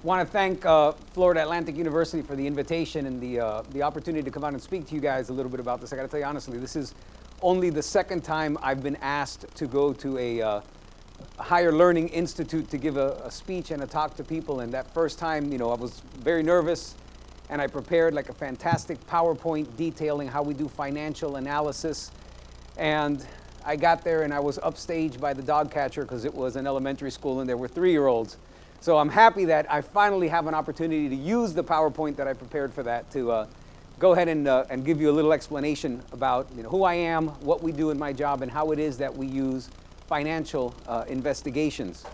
Want to thank Florida Atlantic University for the invitation and the opportunity to come out and speak to you guys a little bit about this. I got to tell you honestly, this is only the second time I've been asked to go to a higher learning institute to give a speech and a talk to people. And that first time, I was very nervous, and I prepared like a fantastic PowerPoint detailing how we do financial analysis. And I got there and I was upstaged by the dog catcher because it was an elementary school and there were 3-year-olds. So I'm happy that I finally have an opportunity to use the PowerPoint that I prepared for that to go ahead and give you a little explanation about who I am, what we do in my job, and how it is that we use financial investigations.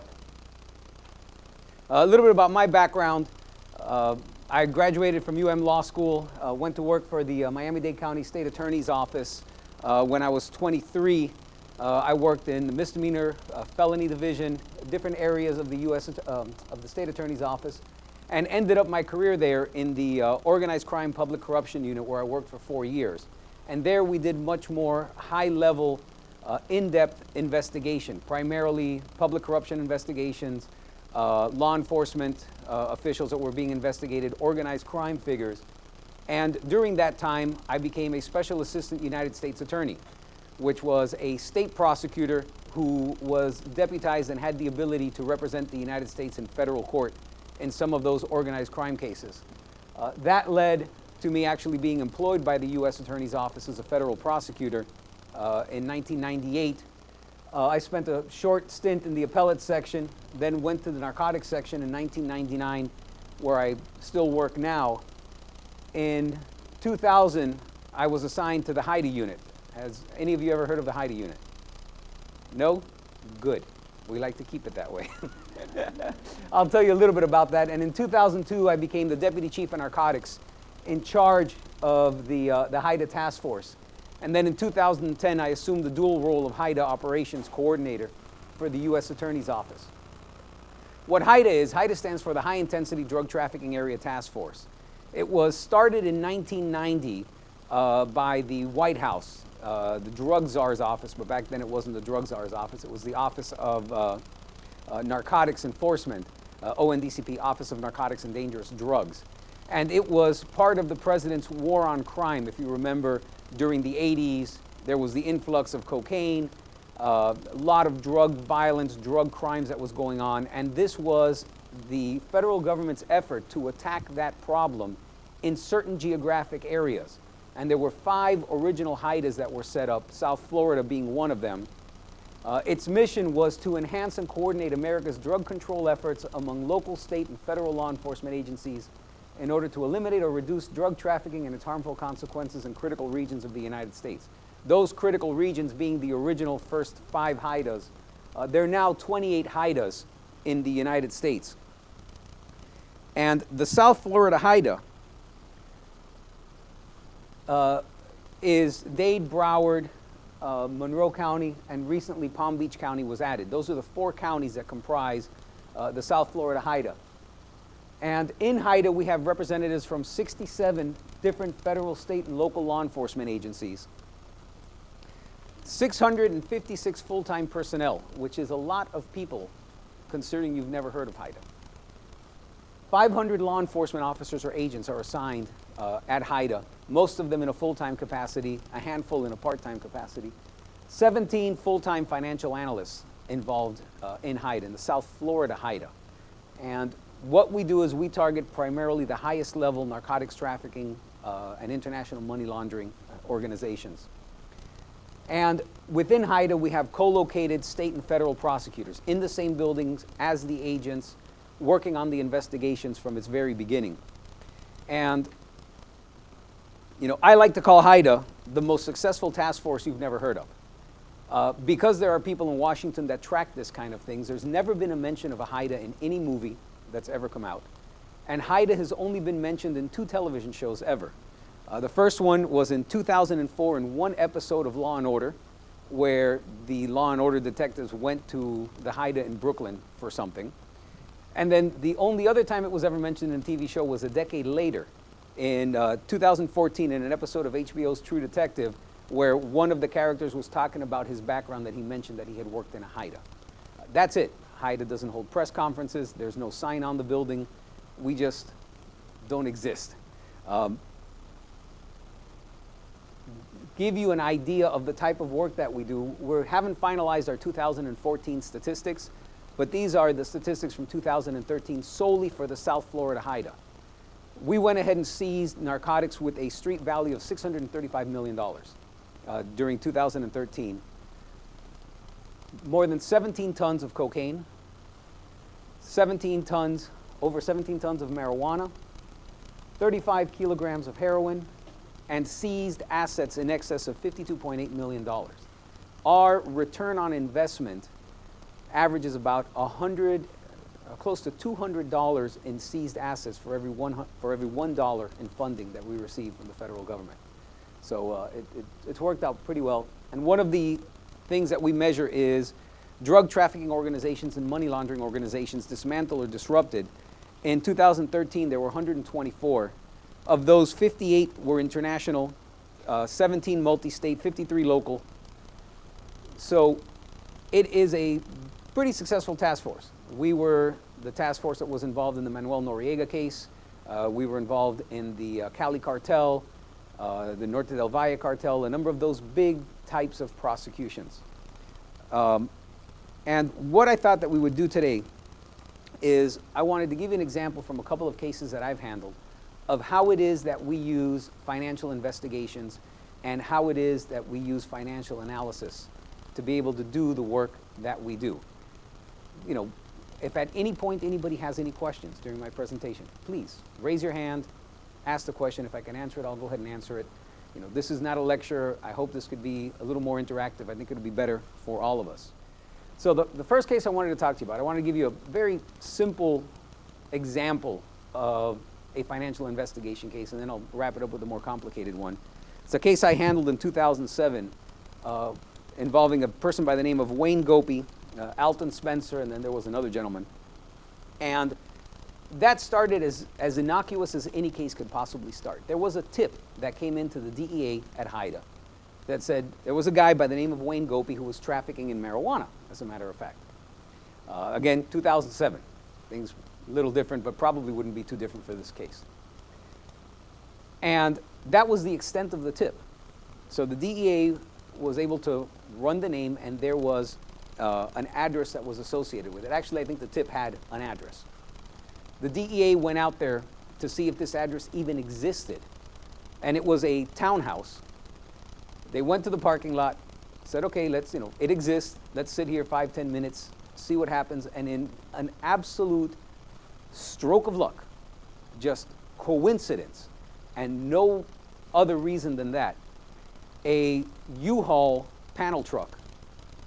A little bit about my background. I graduated from Law School, went to work for the Miami-Dade County State Attorney's Office. When I was 23, I worked in the misdemeanor felony division, different areas of the of the State Attorney's Office, and ended up my career there in the Organized Crime Public Corruption Unit, where I worked for 4 years. And there we did much more high-level, in-depth investigation, primarily public corruption investigations, law enforcement officials that were being investigated, organized crime figures. And during that time, I became a Special Assistant United States Attorney, which was a state prosecutor who was deputized and had the ability to represent the United States in federal court in some of those organized crime cases. That led to me actually being employed by the U.S. Attorney's Office as a federal prosecutor in 1998. I spent a short stint in the appellate section, then went to the narcotics section in 1999, where I still work now. In 2000, I was assigned to the HIDA unit. Has any of you ever heard of the HIDA unit? No? Good. We like to keep it that way. I'll tell you a little bit about that. And in 2002, I became the Deputy Chief of Narcotics in charge of the HIDA task force. And then in 2010, I assumed the dual role of HIDA Operations Coordinator for the U.S. Attorney's Office. What HIDA is, HIDA stands for the High Intensity Drug Trafficking Area Task Force. It was started in 1990 by the White House, the Drug Czar's office, but back then it wasn't the Drug Czar's office, it was the Office of Narcotics Enforcement, ONDCP, Office of Narcotics and Dangerous Drugs. And it was part of the president's war on crime. If you remember, during the 80s, there was the influx of cocaine, a lot of drug violence, drug crimes that was going on, and this was the federal government's effort to attack that problem in certain geographic areas. And there were 5 original HIDAs that were set up, South Florida being one of them. Its mission was to enhance and coordinate America's drug control efforts among local, state, and federal law enforcement agencies in order to eliminate or reduce drug trafficking and its harmful consequences in critical regions of the United States. Those critical regions being the original first 5 HIDAs. There are now 28 HIDAs in the United States. And the South Florida HIDA is Dade, Broward, Monroe County, and recently Palm Beach County was added. Those are the 4 counties that comprise the South Florida HIDA. And in HIDA, we have representatives from 67 different federal, state, and local law enforcement agencies. 656 full-time personnel, which is a lot of people considering you've never heard of HIDA. 500 law enforcement officers or agents are assigned at HIDA, most of them in a full-time capacity, a handful in a part-time capacity. 17 full-time financial analysts involved in HIDA, in the South Florida HIDA. And what we do is we target primarily the highest level narcotics trafficking and international money laundering organizations. And within HIDA, we have co-located state and federal prosecutors in the same buildings as the agents, working on the investigations from its very beginning. And I like to call HIDA the most successful task force you've never heard of. Because there are people in Washington that track this kind of things, there's never been a mention of a HIDA in any movie that's ever come out. And HIDA has only been mentioned in 2 television shows ever. The first one was in 2004 in one episode of Law & Order, where the Law & Order detectives went to the HIDA in Brooklyn for something. And then the only other time it was ever mentioned in a TV show was a decade later, in 2014, in an episode of HBO's True Detective, where one of the characters was talking about his background, that he mentioned that he had worked in a HIDA. That's it. HIDA doesn't hold press conferences. There's no sign on the building. We just don't exist. Give you an idea of the type of work that we do. We haven't finalized our 2014 statistics, but these are the statistics from 2013 solely for the South Florida HIDA. We went ahead and seized narcotics with a street value of $635 million during 2013. More than 17 tons of cocaine, over 17 tons of marijuana, 35 kilograms of heroin, and seized assets in excess of $52.8 million. Our return on investment averages about close to $200 in seized assets for every $1 in funding that we receive from the federal government. So it's worked out pretty well. And one of the things that we measure is drug trafficking organizations and money laundering organizations dismantled or disrupted. In 2013, there were 124. Of those, 58 were international, 17 multi-state, 53 local. So it is a pretty successful task force. We were the task force that was involved in the Manuel Noriega case. We were involved in the Cali cartel, the Norte del Valle cartel, a number of those big types of prosecutions. And what I thought that we would do today is I wanted to give you an example from a couple of cases that I've handled of how it is that we use financial investigations and how it is that we use financial analysis to be able to do the work that we do. You know, if at any point anybody has any questions during my presentation, please raise your hand, ask the question. If I can answer it, I'll go ahead and answer it. You know, this is not a lecture. I hope this could be a little more interactive. I think it'll be better for all of us. So the first case I wanted to talk to you about, I want to give you a very simple example of a financial investigation case, and then I'll wrap it up with a more complicated one. It's a case I handled in 2007 involving a person by the name of Wayne Gopi, Alton Spencer, and then there was another gentleman. And that started as innocuous as any case could possibly start. There was a tip that came into the DEA at HIDA that said there was a guy by the name of Wayne Gopi who was trafficking in marijuana, as a matter of fact. Again, 2007. Things a little different, but probably wouldn't be too different for this case. And that was the extent of the tip. So the DEA was able to run the name, and there was an address that was associated with it. Actually, I think the tip had an address. The DEA went out there to see if this address even existed, and it was a townhouse. They went to the parking lot, said, okay, it exists. Let's sit here 5-10 minutes, see what happens. And in an absolute stroke of luck, just coincidence, and no other reason than that, a U-Haul panel truck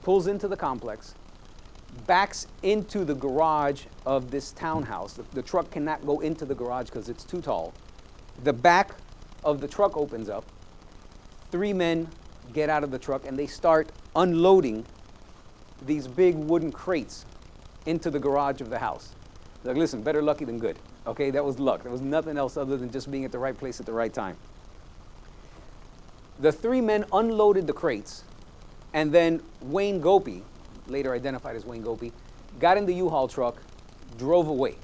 pulls into the complex, backs into the garage of this townhouse. The truck cannot go into the garage because it's too tall. The back of the truck opens up. 3 men get out of the truck and they start unloading these big wooden crates into the garage of the house. Like, listen, better lucky than good. Okay, that was luck. There was nothing else other than just being at the right place at the right time. The 3 men unloaded the crates, and then Wayne Gopi, later identified as Wayne Gopi, got in the U-Haul truck, drove away.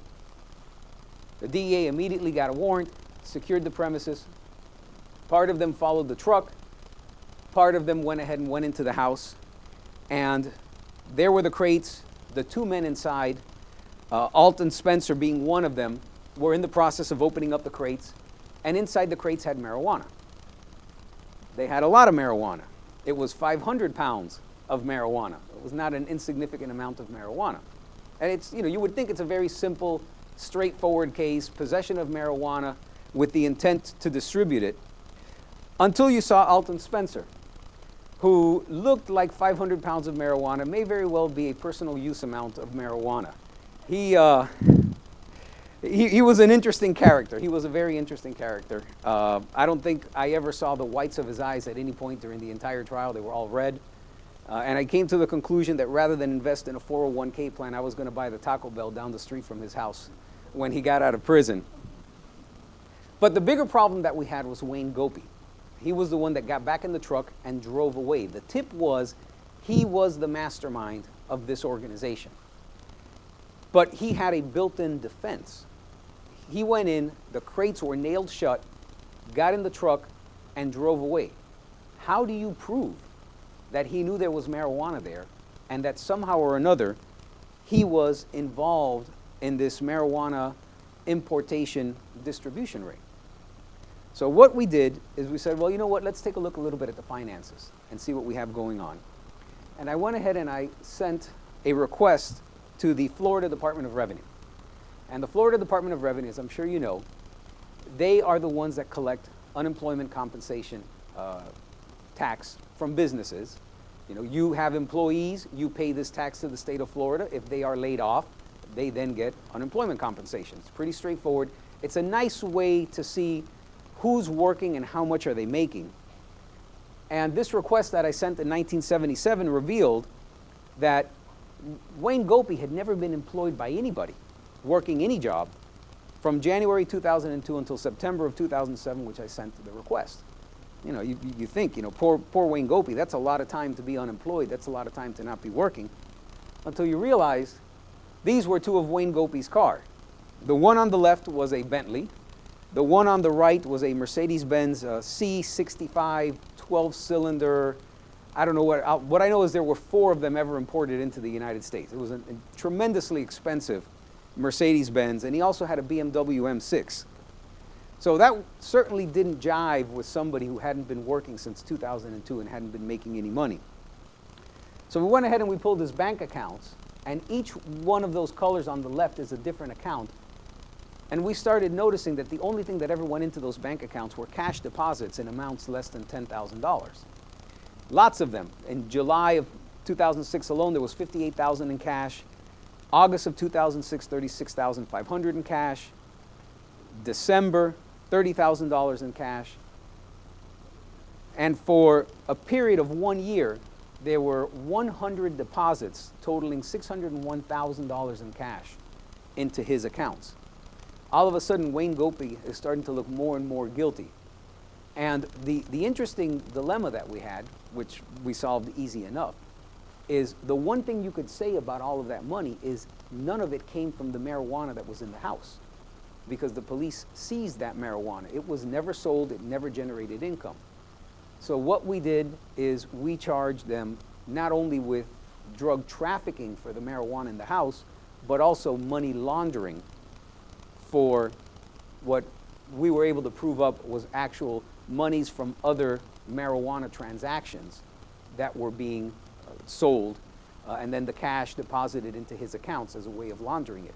The DEA immediately got a warrant, secured the premises. Part of them followed the truck. Part of them went ahead and went into the house. And there were the crates. The 2 men inside, Alton Spencer being one of them, were in the process of opening up the crates. And inside the crates had marijuana. They had a lot of marijuana. It was 500 pounds of marijuana. It was not an insignificant amount of marijuana. And it's, you would think it's a very simple, straightforward case, possession of marijuana with the intent to distribute it, until you saw Alton Spencer, who looked like 500 pounds of marijuana, may very well be a personal use amount of marijuana. He was an interesting character. He was a very interesting character. I don't think I ever saw the whites of his eyes at any point during the entire trial. They were all red. And I came to the conclusion that rather than invest in a 401k plan, I was going to buy the Taco Bell down the street from his house when he got out of prison. But the bigger problem that we had was Wayne Gopi. He was the one that got back in the truck and drove away. The tip was he was the mastermind of this organization. But he had a built-in defense. He went in, the crates were nailed shut, got in the truck, and drove away. How do you prove that he knew there was marijuana there and that somehow or another he was involved in this marijuana importation distribution ring? So what we did is we said, well, you know what, let's take a look a little bit at the finances and see what we have going on. And I went ahead and I sent a request to the Florida Department of Revenue. And the Florida Department of Revenue, as I'm sure you know, they are the ones that collect unemployment compensation tax from businesses. You know, you have employees, you pay this tax to the state of Florida. If they are laid off, they then get unemployment compensation. It's pretty straightforward. It's a nice way to see who's working and how much are they making. And this request that I sent in 1977 revealed that Wayne Gopi had never been employed by anybody, working any job, from January 2002 until September of 2007, which I sent the request. You know, you think, you know, poor Wayne Gopi, that's a lot of time to be unemployed, that's a lot of time to not be working, until you realize these were two of Wayne Gopi's cars. The one on the left was a Bentley. The one on the right was a Mercedes-Benz C65 12-cylinder. I don't know what I know is there were 4 of them ever imported into the United States. It was a tremendously expensive Mercedes-Benz, and he also had a BMW M6. So that certainly didn't jive with somebody who hadn't been working since 2002 and hadn't been making any money. So we went ahead and we pulled his bank accounts, and each one of those colors on the left is a different account. And we started noticing that the only thing that ever went into those bank accounts were cash deposits in amounts less than $10,000. Lots of them. In July of 2006 alone, there was $58,000 in cash. August of 2006, $36,500 in cash. December, $30,000 in cash. And for a period of 1 year, there were 100 deposits totaling $601,000 in cash into his accounts. All of a sudden, Wayne Gopi is starting to look more and more guilty. And the interesting dilemma that we had, which we solved easy enough, is the one thing you could say about all of that money is none of it came from the marijuana that was in the house, because the police seized that marijuana. It was never sold, it never generated income. So what we did is we charged them not only with drug trafficking for the marijuana in the house, but also money laundering for what we were able to prove up was actual monies from other marijuana transactions that were being sold, and then the cash deposited into his accounts as a way of laundering it.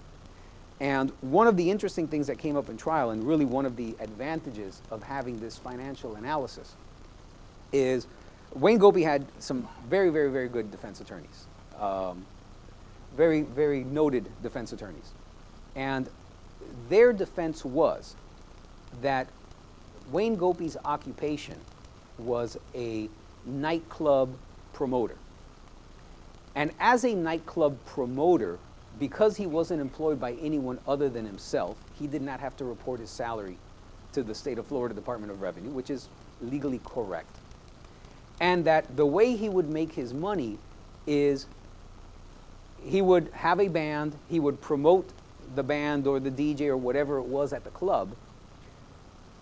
And one of the interesting things that came up in trial, and really one of the advantages of having this financial analysis, is Wayne Gopi had some very, very, very good defense attorneys, very, very noted defense attorneys. And their defense was that Wayne Gopi's occupation was a nightclub promoter. And as a nightclub promoter, because he wasn't employed by anyone other than himself, he did not have to report his salary to the state of Florida Department of Revenue, which is legally correct. And that the way he would make his money is he would have a band, he would promote the band or the DJ or whatever it was at the club.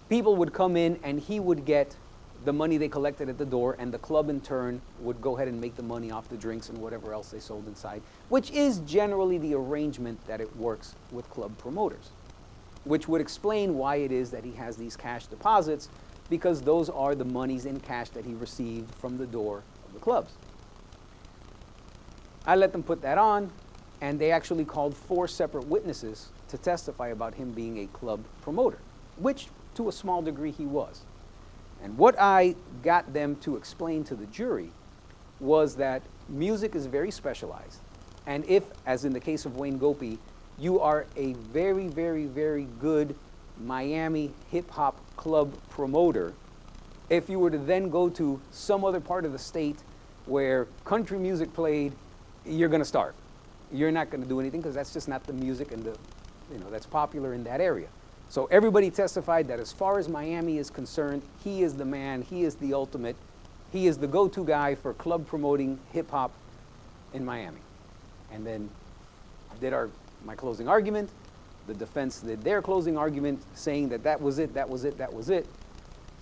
People would come in and he would get the money they collected at the door, and the club in turn would go ahead and make the money off the drinks and whatever else they sold inside, which is generally the arrangement that it works with club promoters, which would explain why it is that he has these cash deposits, because those are the monies in cash that he received from the door of the clubs. I let them put that on, and they actually called 4 separate witnesses to testify about him being a club promoter, which to a small degree he was. And what I got them to explain to the jury was that music is very specialized. And if, as in the case of Wayne Gopi, you are a very, very, very good Miami hip-hop club promoter, if you were to then go to some other part of the state where country music played, you're going to starve. You're not going to do anything because that's just not the music and that's popular in that area. So everybody testified that as far as Miami is concerned, he is the man, he is the ultimate, he is the go-to guy for club promoting hip-hop in Miami. And then I did my closing argument. The defense did their closing argument saying that that was it, that was it, that was it.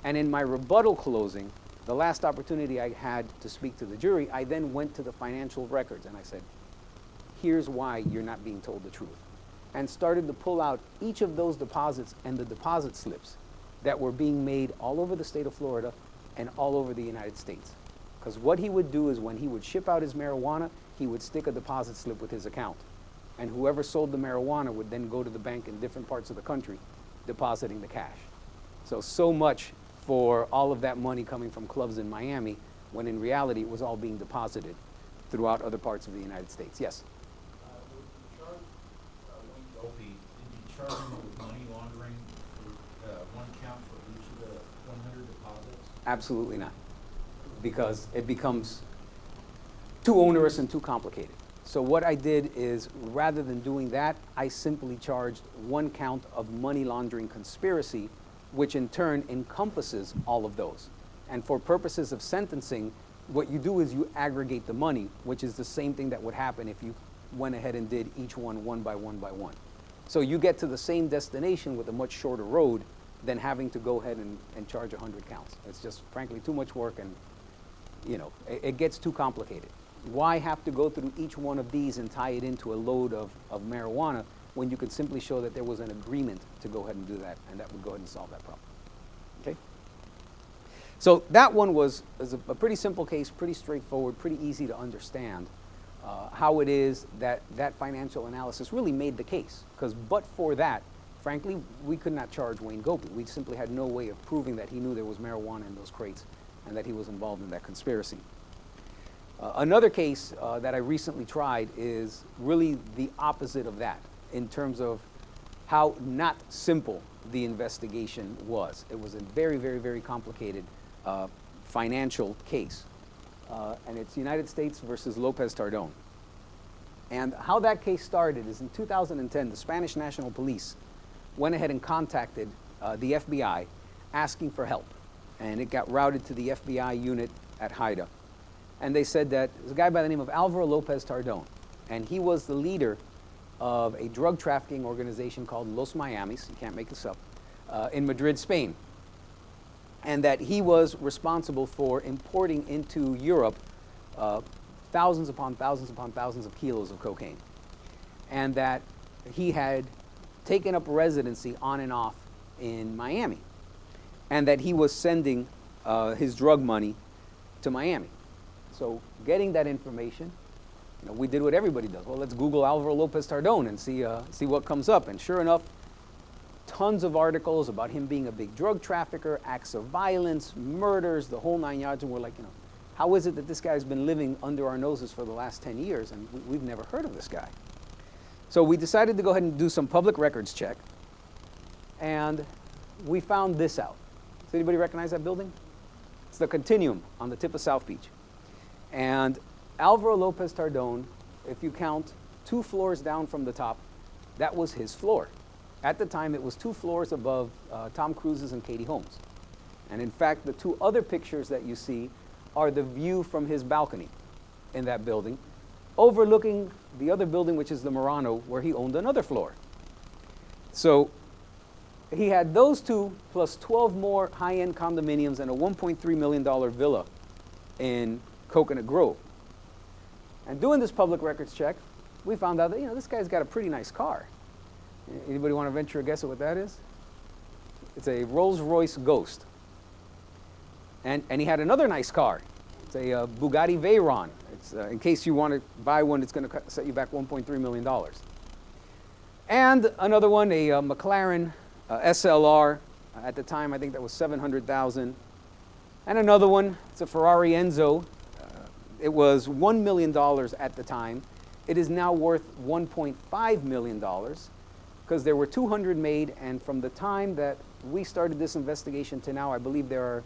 And in my rebuttal closing, the last opportunity I had to speak to the jury, I then went to the financial records and I said, here's why you're not being told the truth. And started to pull out each of those deposits and the deposit slips that were being made all over the state of Florida and all over the United States. Because what he would do is when he would ship out his marijuana, he would stick a deposit slip with his account. And whoever sold the marijuana would then go to the bank in different parts of the country, depositing the cash. So much for all of that money coming from clubs in Miami, when in reality it was all being deposited throughout other parts of the United States. Yes? Would you charge Wayne Dopey, did you charge him with money laundering for one count for each of the 100 deposits? Absolutely not, because it becomes too onerous and too complicated. So what I did is, rather than doing that, I simply charged one count of money laundering conspiracy, which in turn encompasses all of those. And for purposes of sentencing, what you do is you aggregate the money, which is the same thing that would happen if you went ahead and did each one by one. So you get to the same destination with a much shorter road than having to go ahead and charge 100 counts. It's just frankly too much work, and it gets too complicated. Why have to go through each one of these and tie it into a load of marijuana when you could simply show that there was an agreement to go ahead and do that, and that would go ahead and solve that problem? Okay? So that one was a pretty simple case, pretty straightforward, pretty easy to understand how it is that that financial analysis really made the case. Because but for that, frankly, we could not charge Wayne Dopey. We simply had no way of proving that he knew there was marijuana in those crates and that he was involved in that conspiracy. Another case that I recently tried is really the opposite of that in terms of how not simple the investigation was. It was a very, very, very complicated financial case. And it's United States versus Lopez Tardon. And how that case started is in 2010, the Spanish National Police went ahead and contacted the FBI asking for help. And it got routed to the FBI unit at Haida. And they said that there's a guy by the name of Alvaro Lopez Tardon, and he was the leader of a drug trafficking organization called Los Miamis, you can't make this up, in Madrid, Spain. And that he was responsible for importing into Europe thousands upon thousands upon thousands of kilos of cocaine. And that he had taken up residency on and off in Miami. And that he was sending his drug money to Miami. So getting that information, we did what everybody does. Well, let's Google Alvaro Lopez Tardon and see what comes up. And sure enough, tons of articles about him being a big drug trafficker, acts of violence, murders, the whole 9 yards. And we're like, how is it that this guy's been living under our noses for the last 10 years and we've never heard of this guy? So we decided to go ahead and do some public records check. And we found this out. Does anybody recognize that building? It's the Continuum on the tip of South Beach. And Alvaro Lopez Tardon, if you count 2 floors down from the top, that was his floor. At the time, it was 2 floors above Tom Cruise's and Katie Holmes. And in fact, the 2 other pictures that you see are the view from his balcony in that building, overlooking the other building, which is the Murano, where he owned another floor. So he had those 2 plus 12 more high-end condominiums and a $1.3 million villa in Coconut Grove. And doing this public records check, we found out that this guy's got a pretty nice car. Anybody want to venture a guess at what that is? It's a Rolls-Royce Ghost. And he had another nice car. It's a Bugatti Veyron. It's in case you want to buy one, it's going to set you back $1.3 million. And another one, a McLaren SLR. At the time, I think that was $700,000. And another one, it's a Ferrari Enzo. It was $1 million at the time. It is now worth $1.5 million because there were 200 made, and from the time that we started this investigation to now, I believe there are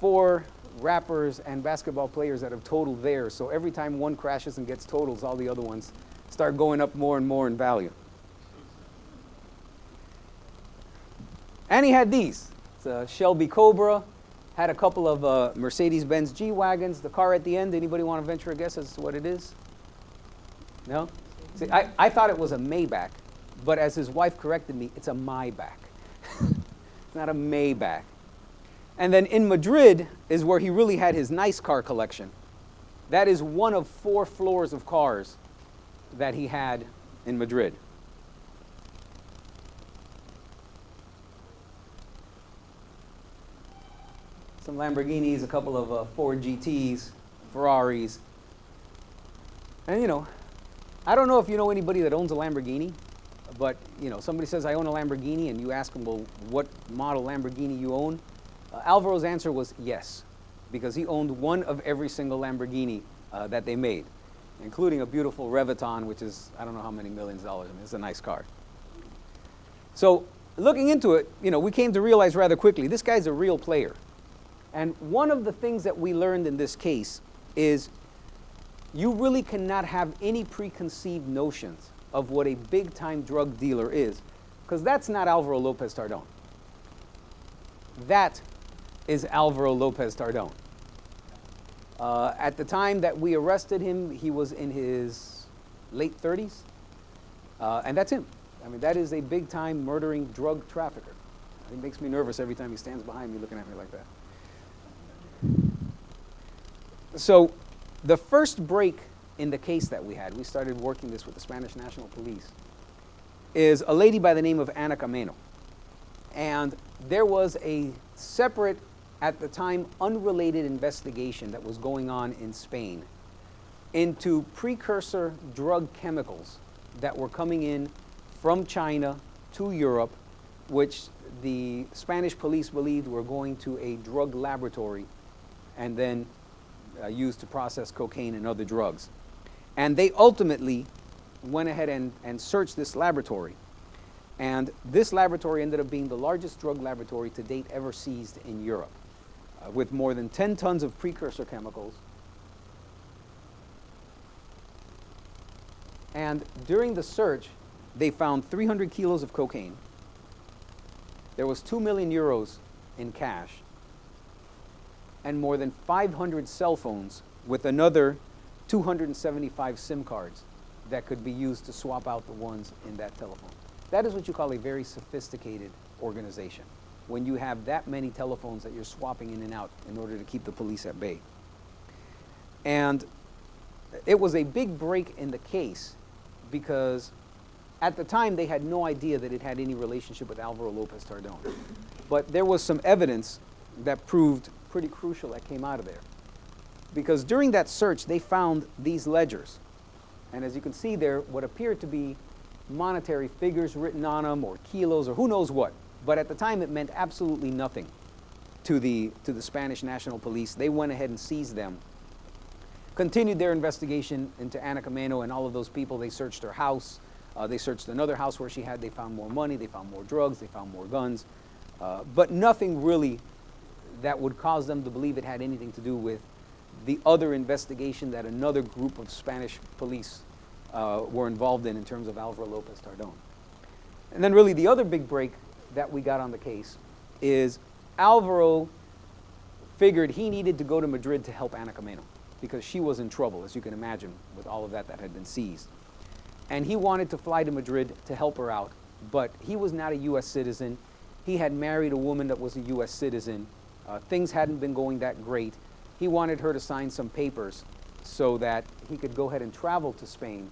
4 rappers and basketball players that have totaled theirs. So every time one crashes and gets totals, all the other ones start going up more and more in value. And he had these. It's a Shelby Cobra. Had a couple of Mercedes-Benz G-Wagons. The car at the end, anybody want to venture a guess as to what it is? No? See, I thought it was a Maybach, but as his wife corrected me, it's a Maybach. It's not a Maybach. And then in Madrid is where he really had his nice car collection. That is one of 4 floors of cars that he had in Madrid. Some Lamborghinis, a couple of Ford GTs, Ferraris. And you know, I don't know if you know anybody that owns a Lamborghini, but you know, somebody says I own a Lamborghini and you ask them, well, what model Lamborghini you own? Alvaro's answer was yes, because he owned one of every single Lamborghini that they made, including a beautiful Revuitton, which is, I don't know how many millions of dollars. I mean, it's a nice car. So looking into it, you know, we came to realize rather quickly, this guy's a real player. And one of the things that we learned in this case is you really cannot have any preconceived notions of what a big-time drug dealer is, because that's not Alvaro Lopez Tardón. That is Alvaro Lopez Tardón. At the time that we arrested him, he was in his late 30s, and that's him. I mean, that is a big-time murdering drug trafficker. It makes me nervous every time he stands behind me looking at me like that. So the first break in the case that we had, we started working this with the Spanish National Police, is a lady by the name of Ana Cameno. And there was a separate, at the time, unrelated investigation that was going on in Spain into precursor drug chemicals that were coming in from China to Europe, which the Spanish police believed were going to a drug laboratory and then used to process cocaine and other drugs. And they ultimately went ahead and searched this laboratory. And this laboratory ended up being the largest drug laboratory to date ever seized in Europe, with more than 10 tons of precursor chemicals. And during the search, they found 300 kilos of cocaine. There was 2 million euros in cash, and more than 500 cell phones with another 275 SIM cards that could be used to swap out the ones in that telephone. That is what you call a very sophisticated organization, when you have that many telephones that you're swapping in and out in order to keep the police at bay. And it was a big break in the case because at the time they had no idea that it had any relationship with Alvaro Lopez Tardón. But there was some evidence that proved pretty crucial that came out of there. Because during that search, they found these ledgers. And as you can see there, what appeared to be monetary figures written on them, or kilos, or who knows what. But at the time, it meant absolutely nothing to the Spanish National Police. They went ahead and seized them, continued their investigation into Ana Cameno and all of those people. They searched her house. They searched another house where they found more money, they found more drugs, they found more guns. But nothing really that would cause them to believe it had anything to do with the other investigation that another group of Spanish police were involved in terms of Alvaro Lopez Tardón. And then really the other big break that we got on the case is Alvaro figured he needed to go to Madrid to help Ana Cameno because she was in trouble, as you can imagine, with all of that had been seized. And he wanted to fly to Madrid to help her out, but he was not a U.S. citizen. He had married a woman that was a U.S. citizen. Things hadn't been going that great. He wanted her to sign some papers so that he could go ahead and travel to Spain.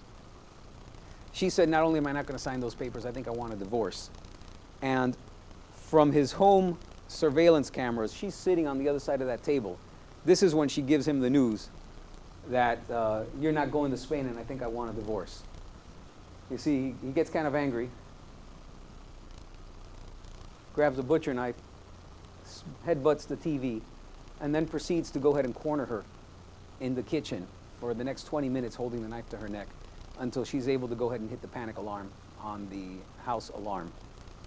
She said, not only am I not going to sign those papers, I think I want a divorce. And from his home surveillance cameras, she's sitting on the other side of that table. This is when she gives him the news that you're not going to Spain and I think I want a divorce. You see, he gets kind of angry, grabs a butcher knife, headbutts the TV, and then proceeds to go ahead and corner her in the kitchen for the next 20 minutes, holding the knife to her neck until she's able to go ahead and hit the panic alarm on the house alarm.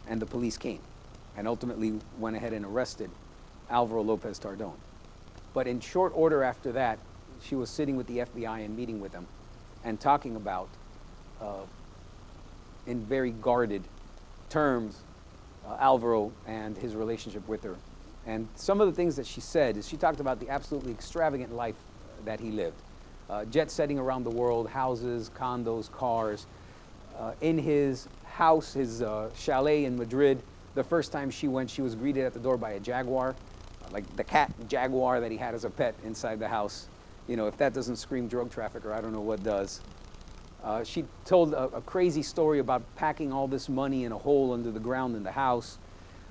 And the police came and ultimately went ahead and arrested Alvaro Lopez Tardón. But in short order after that, she was sitting with the FBI and meeting with them and talking about, in very guarded terms, Alvaro and his relationship with her. And some of the things that she said is she talked about the absolutely extravagant life that he lived. Jet setting around the world, houses, condos, cars. in his house, his chalet in Madrid. The first time she went, she was greeted at the door by a jaguar, like the cat jaguar that he had as a pet inside the house. You know, if that doesn't scream drug trafficker, I don't know what does. She told a crazy story about packing all this money in a hole under the ground in the house.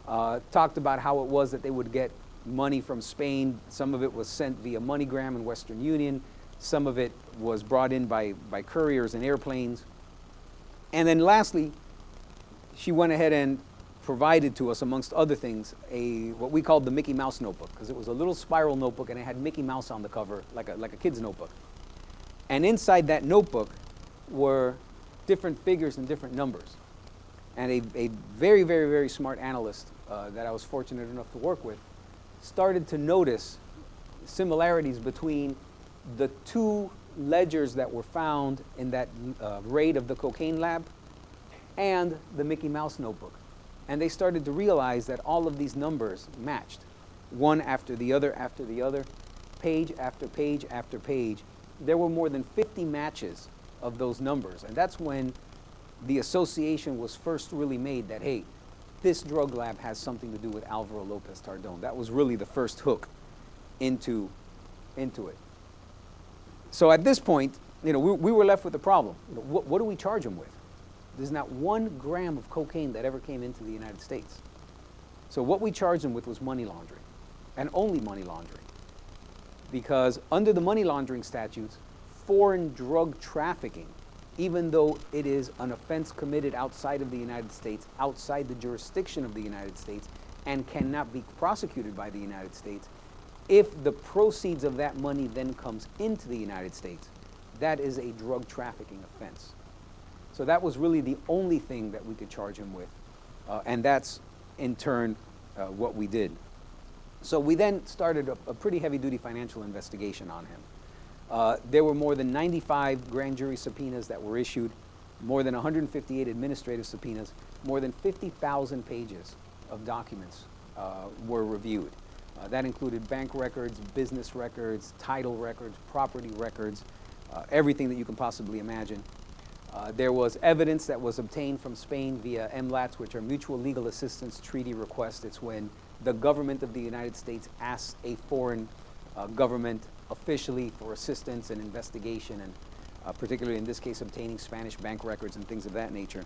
Talked about how it was that they would get money from Spain. Some of it was sent via MoneyGram and Western Union. Some of it was brought in by couriers and airplanes. And then lastly, she went ahead and provided to us, amongst other things, what we called the Mickey Mouse notebook, because it was a little spiral notebook and it had Mickey Mouse on the cover, like a kid's notebook. And inside that notebook were different figures and different numbers. And a very, very, very smart analyst that I was fortunate enough to work with started to notice similarities between the two ledgers that were found in that raid of the cocaine lab and the Mickey Mouse notebook. And they started to realize that all of these numbers matched, one after the other, page after page after page. There were more than 50 matches of those numbers. And that's when the association was first really made that, hey, this drug lab has something to do with Alvaro Lopez Tardón. That was really the first hook into it. So at this point, you know, we were left with the problem. You know, what do we charge him with? There's not 1 gram of cocaine that ever came into the United States. So what we charged him with was money laundering, and only money laundering. Because under the money laundering statutes, foreign drug trafficking, even though it is an offense committed outside of the United States, outside the jurisdiction of the United States, and cannot be prosecuted by the United States, if the proceeds of that money then comes into the United States, that is a drug trafficking offense. So that was really the only thing that we could charge him with. And that's, in turn, what we did. So we then started a pretty heavy-duty financial investigation on him. There were more than 95 grand jury subpoenas that were issued, more than 158 administrative subpoenas, more than 50,000 pages of documents were reviewed. That included bank records, business records, title records, property records, everything that you can possibly imagine. There was evidence that was obtained from Spain via MLATs, which are Mutual Legal Assistance Treaty Requests. It's when the government of the United States asks a foreign government officially for assistance and investigation, and particularly in this case, obtaining Spanish bank records and things of that nature.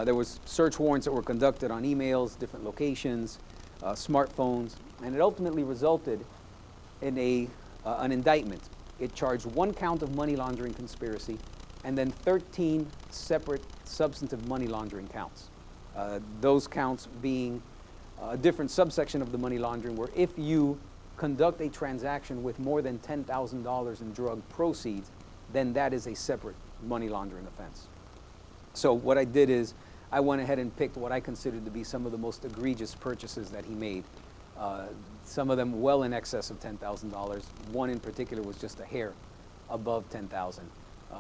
There was search warrants that were conducted on emails, different locations, smartphones, and it ultimately resulted in an indictment. It charged 1 count of money laundering conspiracy and then 13 separate substantive money laundering counts. Those counts being a different subsection of the money laundering, where if you conduct a transaction with more than $10,000 in drug proceeds, then that is a separate money laundering offense. So what I did is I went ahead and picked what I considered to be some of the most egregious purchases that he made. Some of them well in excess of $10,000. One in particular was just a hair above $10,000.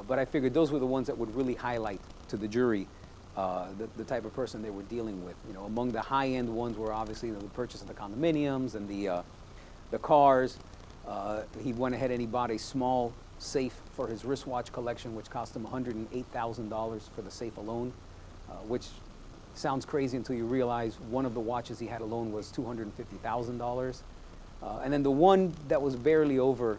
But I figured those were the ones that would really highlight to the jury the type of person they were dealing with. You know, among the high-end ones were obviously the purchase of the condominiums and the cars. He went ahead and he bought a small safe for his wristwatch collection, which cost him $108,000 for the safe alone, which sounds crazy until you realize one of the watches he had alone was $250,000. And then the one that was barely over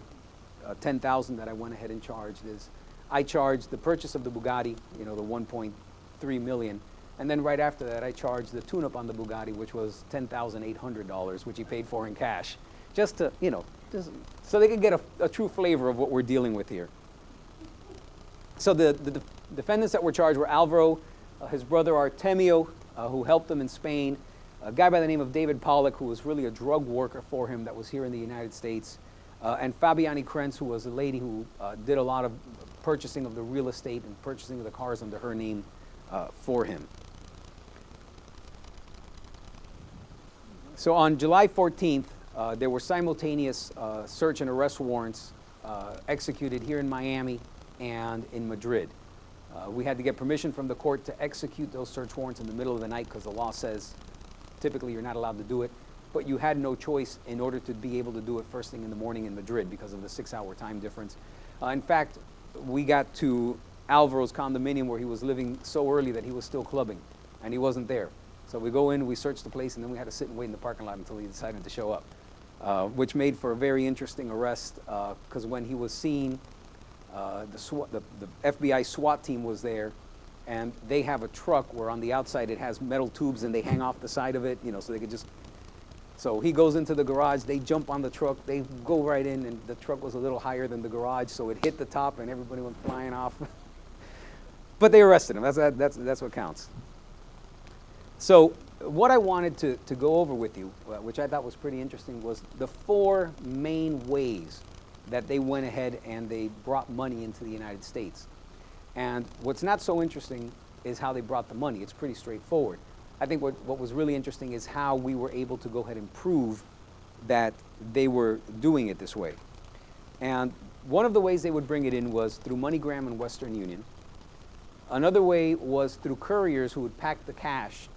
$10,000 that I went ahead and charged is, I charged the purchase of the Bugatti, you know, the 1.3 million. And then right after that, I charged the tune-up on the Bugatti, which was $10,800, which he paid for in cash. Just to, you know, just so they could get a true flavor of what we're dealing with here. So the defendants that were charged were Alvaro, his brother Artemio, who helped him in Spain, a guy by the name of David Pollock, who was really a drug worker for him that was here in the United States, and Fabiani Krenz, who was a lady who did a lot of purchasing of the real estate and purchasing of the cars under her name for him. So on July 14th, there were simultaneous search and arrest warrants executed here in Miami and in Madrid. We had to get permission from the court to execute those search warrants in the middle of the night because the law says typically you're not allowed to do it, but you had no choice in order to be able to do it first thing in the morning in Madrid because of the 6-hour time difference. In fact, we got to Alvaro's condominium where he was living so early that he was still clubbing, and he wasn't there. So we go in, we search the place, and then we had to sit and wait in the parking lot until he decided to show up, which made for a very interesting arrest, because when he was seen, the FBI SWAT team was there, and they have a truck where on the outside it has metal tubes and they hang off the side of it, you know, so they could just. So he goes into the garage, they jump on the truck, they go right in, and the truck was a little higher than the garage, so it hit the top and everybody went flying off. But they arrested him, that's what counts. So what I wanted to go over with you, which I thought was pretty interesting, was the 4 main ways that they went ahead and they brought money into the United States. And what's not so interesting is how they brought the money. It's pretty straightforward. I think what was really interesting is how we were able to go ahead and prove that they were doing it this way. And one of the ways they would bring it in was through MoneyGram and Western Union. Another way was through couriers who would pack the cash,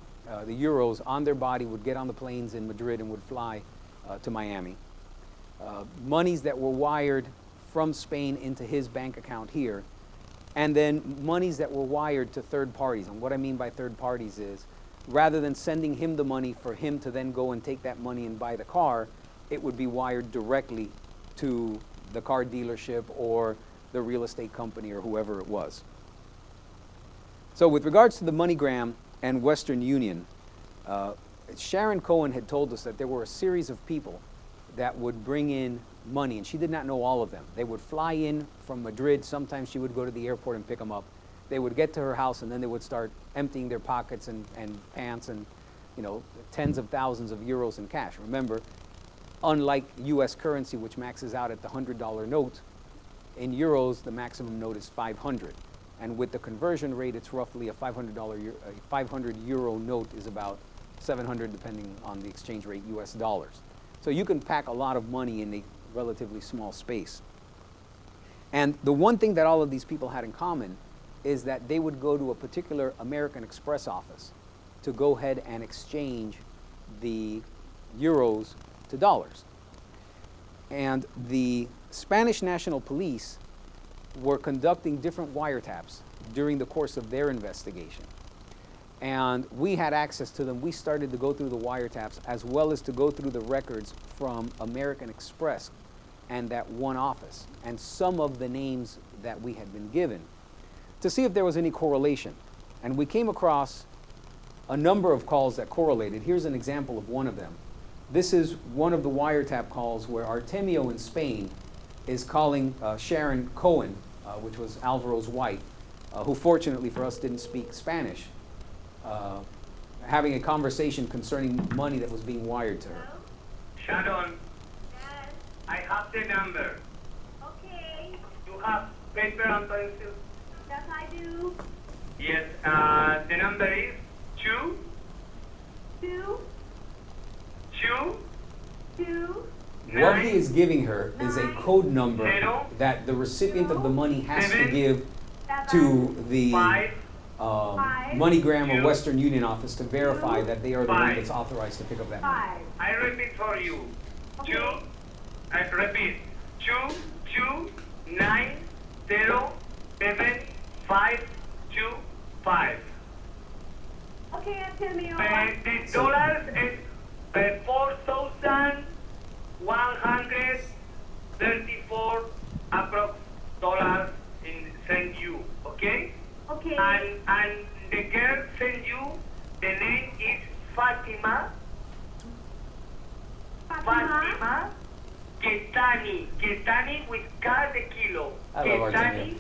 the euros, on their body, would get on the planes in Madrid and would fly to Miami. Monies that were wired from Spain into his bank account here, and then monies that were wired to third parties. And what I mean by third parties is, rather than sending him the money for him to then go and take that money and buy the car, it would be wired directly to the car dealership or the real estate company or whoever it was. So with regards to the MoneyGram and Western Union, Sharon Cohen had told us that there were a series of people that would bring in money, and she did not know all of them. They would fly in from Madrid. Sometimes she would go to the airport and pick them up. They would get to her house, and then they would start emptying their pockets and pants and, you know, tens of thousands of euros in cash. Remember, unlike U.S. currency, which maxes out at the $100 note, in euros, the maximum note is 500. And with the conversion rate, it's roughly a $500 euro note is about 700, depending on the exchange rate, U.S. dollars. So you can pack a lot of money in a relatively small space. And the one thing that all of these people had in common is that they would go to a particular American Express office to go ahead and exchange the euros to dollars. And the Spanish National Police were conducting different wiretaps during the course of their investigation. And we had access to them. We started to go through the wiretaps as well as to go through the records from American Express and that one office and some of the names that we had been given to see if there was any correlation. And we came across a number of calls that correlated. Here's an example of one of them. This is one of the wiretap calls where Artemio in Spain is calling Sharon Cohen, which was Alvaro's wife, who fortunately for us didn't speak Spanish, having a conversation concerning money that was being wired to her. Sharon, Yes. I have the number. Okay. You have paper and pencil? Yes, I do. Yes, the number is 2 Two, 2 two, What he is giving her is a code number that the recipient of the money has to give to the 5 MoneyGram or Western Union office to verify that they are the one that's authorized to pick up that money. five. I repeat for you. Okay. 2, I repeat. 2 2 9 0 7 5 2 5. Okay, tell me The dollars is 4,134 approx dollars in send you, okay? Okay. And the girl send you, the name is Fatima Getani with K de kilo. I love Getani.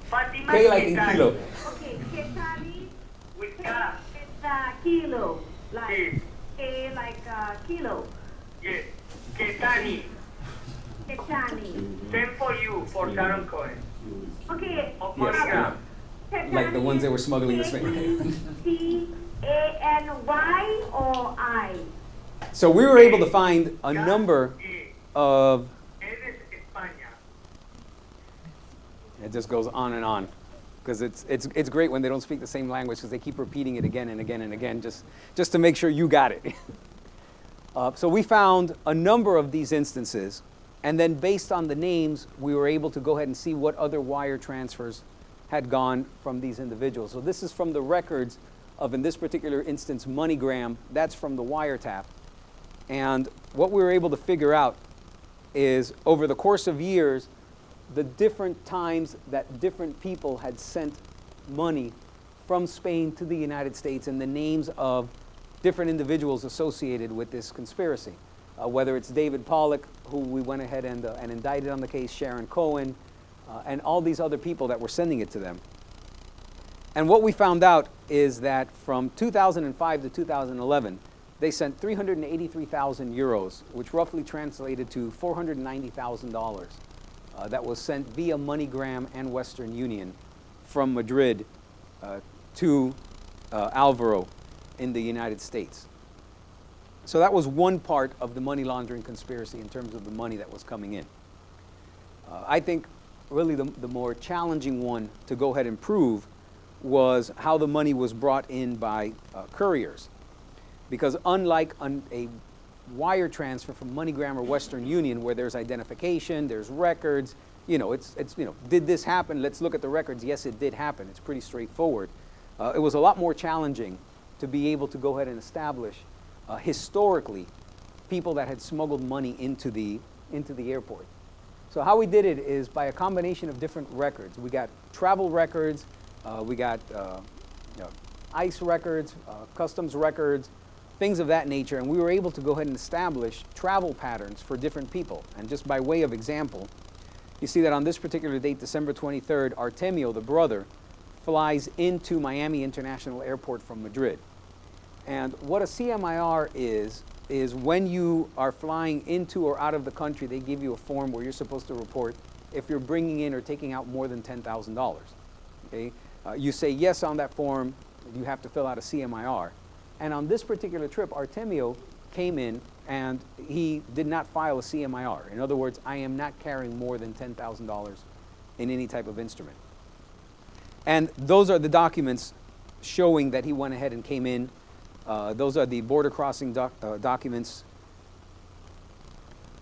Fatima K like in Getani. kilo. Okay, Ketani With K. is kilo. Like Yes. K like kilo. Yes. Getani. Ketani. Same for you, for Sharon Cohen. Okay. Of Yes, MoneyGram. like the ones they were smuggling in Spain. T-A-N-Y or I? So we were able to find a number of, Eres España. it just goes on and on, because it's great when they don't speak the same language because they keep repeating it again and again and again just to make sure you got it. So we found a number of these instances, and then based on the names, we were able to go ahead and see what other wire transfers had gone from these individuals. So this is from the records of, in this particular instance, MoneyGram. That's from the wiretap. And what we were able to figure out is, over the course of years, the different times that different people had sent money from Spain to the United States, and the names of different individuals associated with this conspiracy. Whether it's David Pollock, who we went ahead and indicted on the case, Sharon Cohen, and all these other people that were sending it to them. And what we found out is that from 2005 to 2011, they sent 383,000 euros, which roughly translated to $490,000. That was sent via MoneyGram and Western Union from Madrid to Alvaro in the United States. So that was one part of the money laundering conspiracy in terms of the money that was coming in. I think really the more challenging one to go ahead and prove was how the money was brought in by couriers. Because unlike a wire transfer from MoneyGram or Western Union, where there's identification, there's records, did this happen? Let's look at the records. Yes, it did happen. It's pretty straightforward. It was a lot more challenging to be able to go ahead and establish historically people that had smuggled money into the airport. So how we did it is by a combination of different records. We got travel records, we got ICE records, customs records, things of that nature, and we were able to go ahead and establish travel patterns for different people. And just by way of example, you see that on this particular date, December 23rd, Artemio, the brother, flies into Miami International Airport from Madrid. And what a CMIR is when you are flying into or out of the country, they give you a form where you're supposed to report if you're bringing in or taking out more than $10,000. Okay? You say yes on that form, you have to fill out a CMIR. And on this particular trip, Artemio came in and he did not file a CMIR. In other words, I am not carrying more than $10,000 in any type of instrument. And those are the documents showing that he went ahead and came in. Those are the border crossing documents.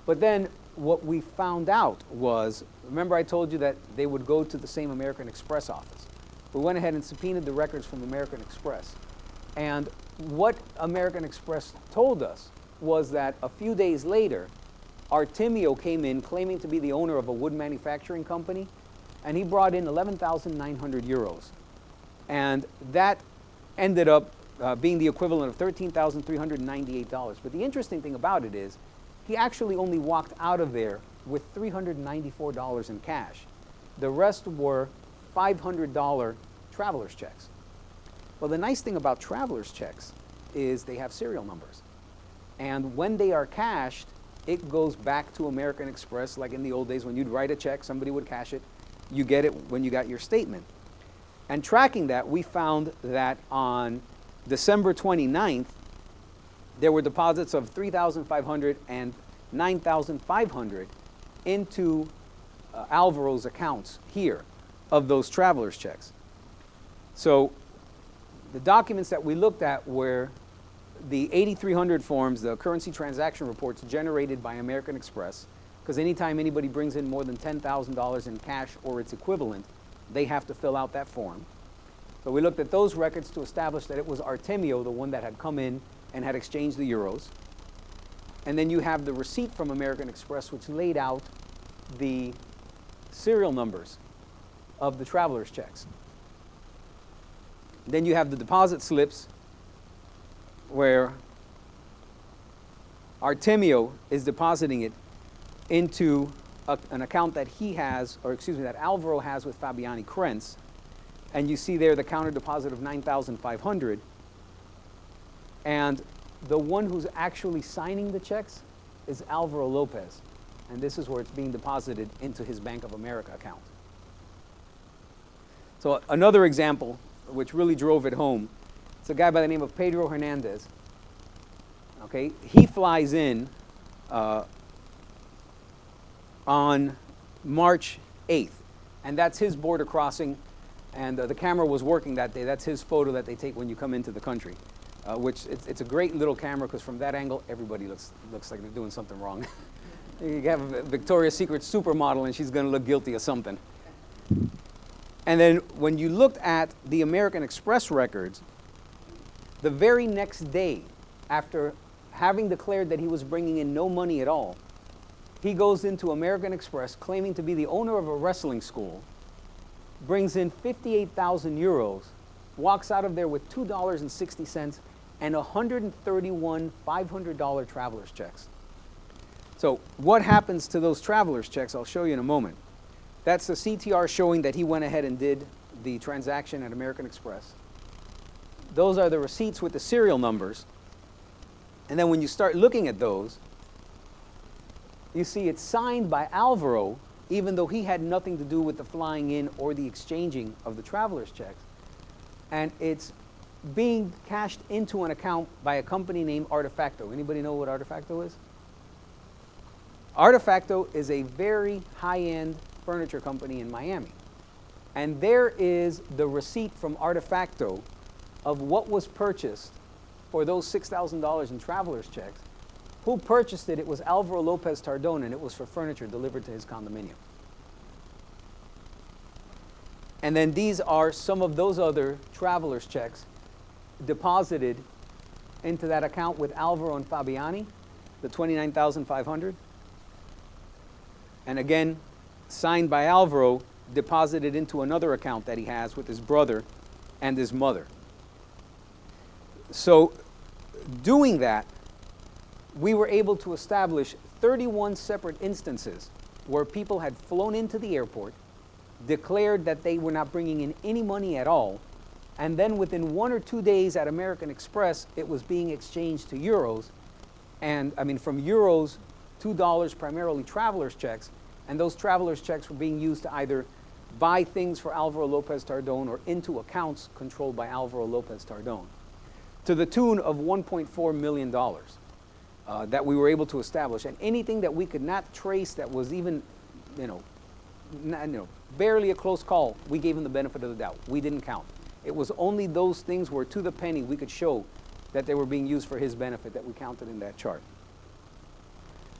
But then what we found out was, remember I told you that they would go to the same American Express office. We went ahead and subpoenaed the records from American Express. And what American Express told us was that a few days later, Artemio came in claiming to be the owner of a wood manufacturing company, and he brought in 11,900 euros. And that ended up being the equivalent of $13,398. But the interesting thing about it is, he actually only walked out of there with $394 in cash. The rest were $500 traveler's checks. Well, the nice thing about traveler's checks is they have serial numbers. And when they are cashed, it goes back to American Express, like in the old days when you'd write a check, somebody would cash it, you get it when you got your statement. And tracking that, we found that on December 29th, there were deposits of $3,500 and $9,500 into Alvaro's accounts here of those traveler's checks. So the documents that we looked at were the 8,300 forms, the currency transaction reports generated by American Express, because anytime anybody brings in more than $10,000 in cash or its equivalent, they have to fill out that form. So we looked at those records to establish that it was Artemio, the one that had come in and had exchanged the euros. And then you have the receipt from American Express, which laid out the serial numbers of the traveler's checks. Then you have the deposit slips where Artemio is depositing it into an account that he has, or excuse me, that Alvaro has with Fabiani Krentz. And you see there the counter deposit of $9,500. And the one who's actually signing the checks is Alvaro Lopez. And this is where it's being deposited into his Bank of America account. So another example, which really drove it home, it's a guy by the name of Pedro Hernandez. Okay, he flies in on March 8th, and that's his border crossing, and the camera was working that day. That's his photo that they take when you come into the country, which it's a great little camera, because from that angle, everybody looks like they're doing something wrong. You have a Victoria's Secret supermodel, and she's going to look guilty of something. And then when you looked at the American Express records, the very next day, after having declared that he was bringing in no money at all, he goes into American Express claiming to be the owner of a wrestling school, brings in 58,000 euros, walks out of there with $2.60 and 131 $500 traveler's checks. So what happens to those traveler's checks, I'll show you in a moment. That's the CTR showing that he went ahead and did the transaction at American Express. Those are the receipts with the serial numbers. And then when you start looking at those, you see it's signed by Alvaro, even though he had nothing to do with the flying in or the exchanging of the traveler's checks. And it's being cashed into an account by a company named Artefacto. Anybody know what Artefacto is? Artefacto is a very high-end furniture company in Miami. And there is the receipt from Artefacto of what was purchased for those $6,000 in traveler's checks. Who purchased it? It was Alvaro Lopez Tardon, and it was for furniture delivered to his condominium. And then these are some of those other traveler's checks deposited into that account with Alvaro and Fabiani, the $29,500. And again, signed by Alvaro, deposited into another account that he has with his brother and his mother. So doing that, we were able to establish 31 separate instances where people had flown into the airport, declared that they were not bringing in any money at all, and then within 1 or 2 days at American Express, it was being exchanged to euros, and I mean from euros, $2 primarily traveler's checks, and those traveler's checks were being used to either buy things for Alvaro Lopez Tardon or into accounts controlled by Alvaro Lopez Tardon, to the tune of $1.4 million that we were able to establish. And anything that we could not trace that was even, barely a close call, we gave him the benefit of the doubt. We didn't count. It was only those things where to the penny we could show that they were being used for his benefit that we counted in that chart.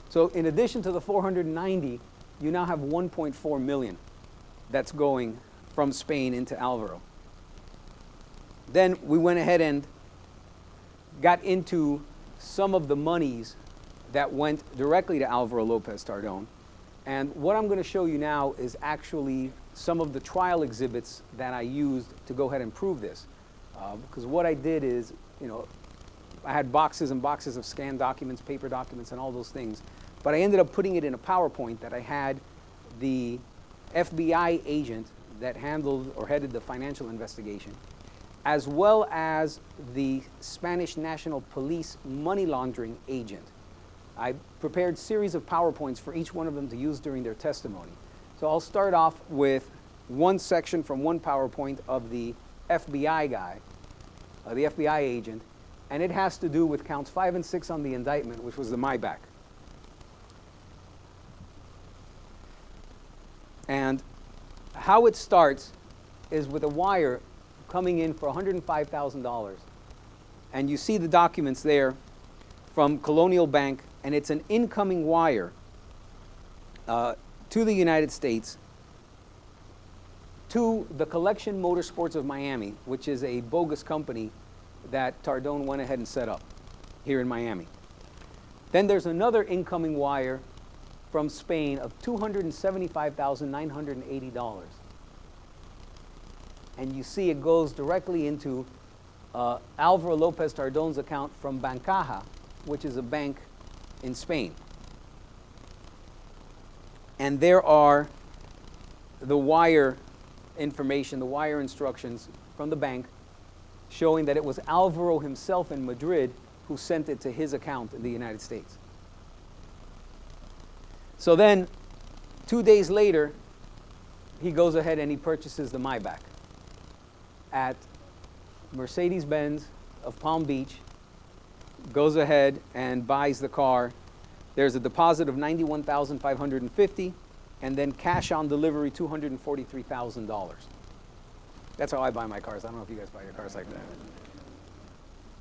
So in addition to the 490, you now have 1.4 million that's going from Spain into Alvaro. Then we went ahead and got into some of the monies that went directly to Alvaro Lopez Tardon. And what I'm going to show you now is actually some of the trial exhibits that I used to go ahead and prove this. Because what I did is, I had boxes and boxes of scanned documents, paper documents, and all those things. But I ended up putting it in a PowerPoint that I had the FBI agent that handled or headed the financial investigation, as well as the Spanish National Police money laundering agent. I prepared a series of PowerPoints for each one of them to use during their testimony. So I'll start off with one section from one PowerPoint of the FBI guy, the FBI agent, and it has to do with counts 5 and 6 on the indictment, which was the Maybach. And how it starts is with a wire coming in for $105,000. And you see the documents there from Colonial Bank, and it's an incoming wire to the United States to the Collection Motorsports of Miami, which is a bogus company that Tardon went ahead and set up here in Miami. Then there's another incoming wire from Spain of $275,980. And you see it goes directly into Alvaro Lopez Tardon's account from Bancaja, which is a bank in Spain. And there are the wire information, the wire instructions from the bank showing that it was Alvaro himself in Madrid who sent it to his account in the United States. So then, 2 days later, he goes ahead and he purchases the Maybach at Mercedes-Benz of Palm Beach, goes ahead and buys the car. There's a deposit of $91,550, and then cash on delivery $243,000. That's how I buy my cars. I don't know if you guys buy your cars like that.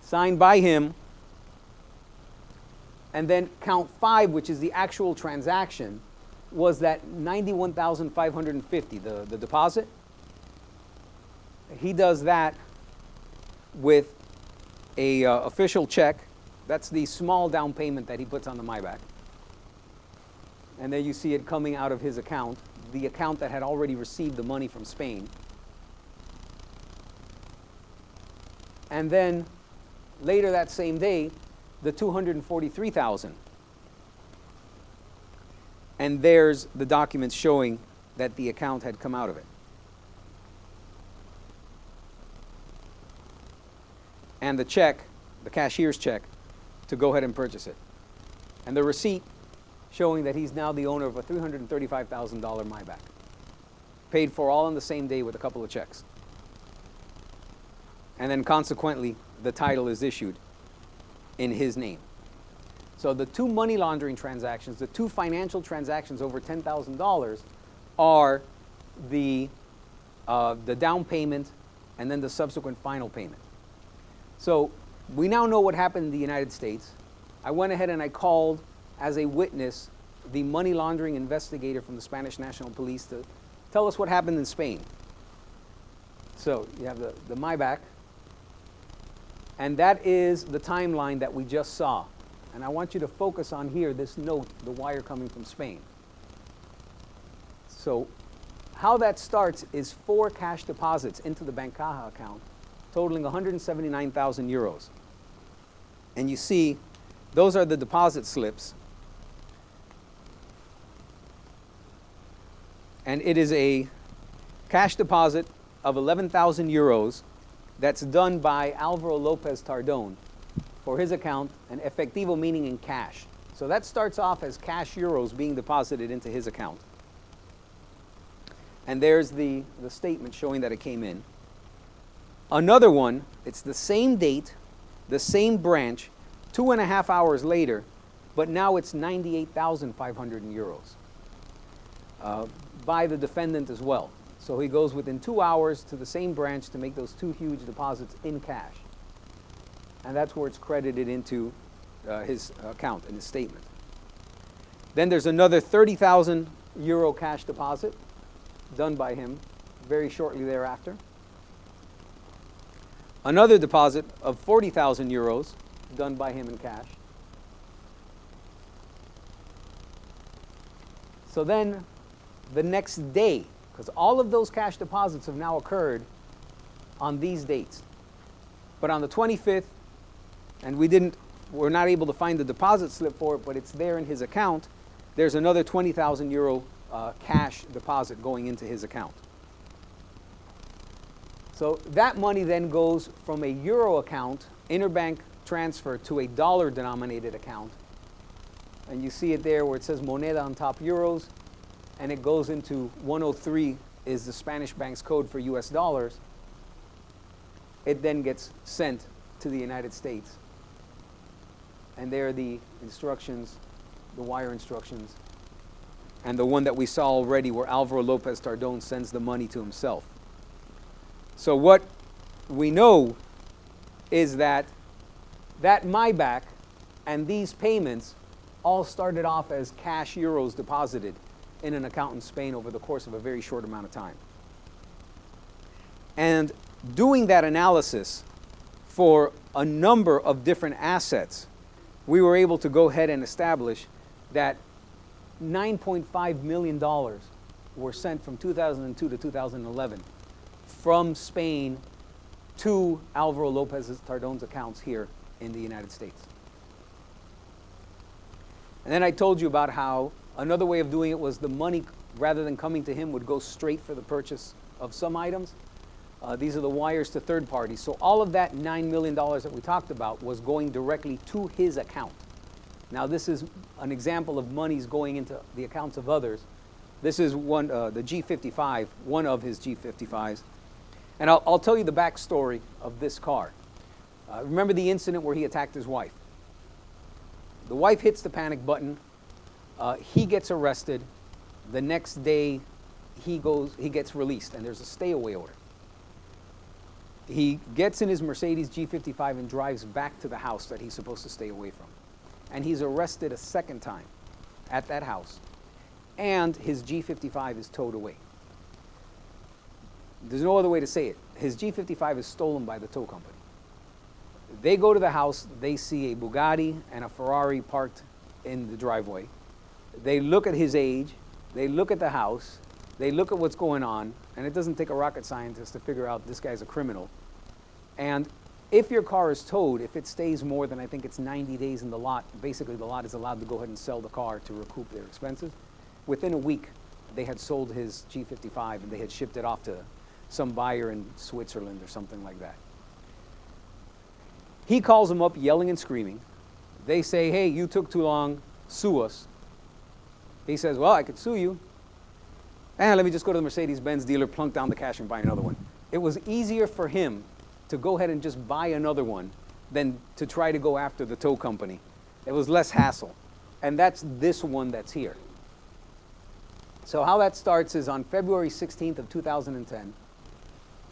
Signed by him. And then count 5, which is the actual transaction, was that $91,550, the deposit. he does that with a official check. That's the small down payment that he puts on the Maybach. And then you see it coming out of his account, the account that had already received the money from Spain. And then later that same day, the $243,000. And there's the documents showing that the account had come out of it. And the check, the cashier's check, to go ahead and purchase it. And the receipt showing that he's now the owner of a $335,000 Maybach. Paid for all on the same day with a couple of checks. And then consequently, the title is issued in his name. So the two money laundering transactions, the two financial transactions over $10,000 are the down payment and then the subsequent final payment. So we now know what happened in the United States. I went ahead and I called as a witness the money laundering investigator from the Spanish National Police to tell us what happened in Spain. So you have the Maybach, and that is the timeline that we just saw. And I want you to focus on here, this note, the wire coming from Spain. So how that starts is 4 cash deposits into the Bancaja account, totaling 179,000 euros. And you see, those are the deposit slips. And it is a cash deposit of 11,000 euros that's done by Alvaro Lopez Tardón for his account, and efectivo meaning in cash. So that starts off as cash euros being deposited into his account. And there's the statement showing that it came in. Another one, it's the same date, the same branch, 2.5 hours later, but now it's 98,500 euros by the defendant as well. So he goes within 2 hours to the same branch to make those 2 huge deposits in cash. And that's where it's credited into his account in his statement. Then there's another 30,000 euro cash deposit done by him very shortly thereafter. Another deposit of 40,000 euros done by him in cash. So then the next day, because all of those cash deposits have now occurred on these dates. But on the 25th, and we're not able to find the deposit slip for it, but it's there in his account, there's another 20,000 euro cash deposit going into his account. So that money then goes from a euro account, interbank transfer, to a dollar denominated account. And you see it there where it says moneda on top, euros, and it goes into 103 is the Spanish bank's code for US dollars. It then gets sent to the United States. And there are the instructions, the wire instructions, and the one that we saw already where Alvaro Lopez Tardón sends the money to himself. So what we know is that Maybach and these payments all started off as cash euros deposited in an account in Spain over the course of a very short amount of time. And doing that analysis for a number of different assets, we were able to go ahead and establish that $9.5 million were sent from 2002 to 2011 from Spain to Alvaro Lopez Tardón's accounts here in the United States. And then I told you about how another way of doing it was the money, rather than coming to him, would go straight for the purchase of some items. These are the wires to third parties. So all of that $9 million that we talked about was going directly to his account. Now this is an example of monies going into the accounts of others. This is one, the G55, one of his G55s. And I'll tell you the backstory of this car. Remember the incident where he attacked his wife. The wife hits the panic button. He gets arrested. The next day, he gets released, and there's a stay-away order. He gets in his Mercedes G55 and drives back to the house that he's supposed to stay away from. And he's arrested a second time at that house. And his G55 is towed away. There's no other way to say it. His G55 is stolen by the tow company. They go to the house, they see a Bugatti and a Ferrari parked in the driveway. They look at his age, they look at the house, they look at what's going on, and it doesn't take a rocket scientist to figure out this guy's a criminal. And if your car is towed, if it stays more than, I think it's 90 days in the lot, basically the lot is allowed to go ahead and sell the car to recoup their expenses. Within a week, they had sold his G55 and they had shipped it off to some buyer in Switzerland or something like that. He calls them up yelling and screaming. They say, hey, you took too long, sue us. He says, well, I could sue you. And let me just go to the Mercedes-Benz dealer, plunk down the cash and buy another one. It was easier for him to go ahead and just buy another one than to try to go after the tow company. It was less hassle. And that's this one that's here. So how that starts is on February 16th of 2010.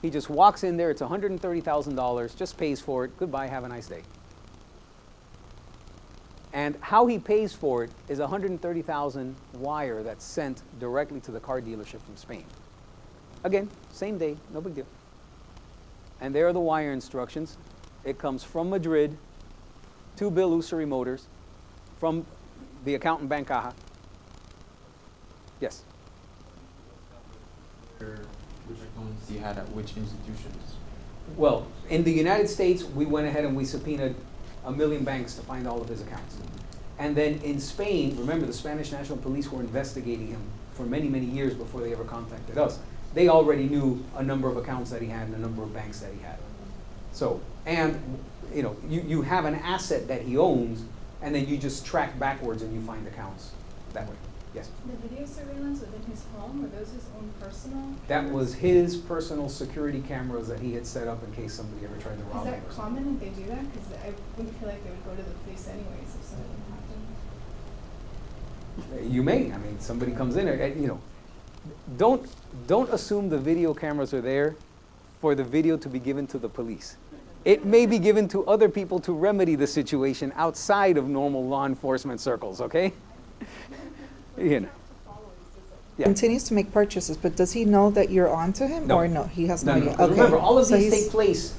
He just walks in there, it's $130,000, just pays for it. Goodbye, have a nice day. And how he pays for it is $130,000 wire that's sent directly to the car dealership from Spain. Again, same day, no big deal. And there are the wire instructions. It comes from Madrid to Bill Ussery Motors from the account in Bancaja. Yes? Which accounts he had at which institutions? Well, in the United States, we went ahead and we subpoenaed 1 million banks to find all of his accounts. And then in Spain, remember the Spanish National Police were investigating him for many, many years before they ever contacted us. They already knew a number of accounts that he had and a number of banks that he had. So, and you know, you have an asset that he owns, and then you just track backwards and you find accounts that way. Yes? The video surveillance within his home, were those his own personal That cameras? was his personal security cameras that he had set up in case somebody ever tried to Is rob him. that common that they do that? Because I wouldn't feel like they would go to the police anyways if something happened. You may. I mean, somebody comes in, you know. Don't assume the video cameras are there for the video to be given to the police. It may be given to other people to remedy the situation outside of normal law enforcement circles, okay? You know. Yeah. Continues to make purchases, but does he know that you're on to him, No. or no? He has No, no no. idea. 'Cause Okay. remember, all of So these he's- take place,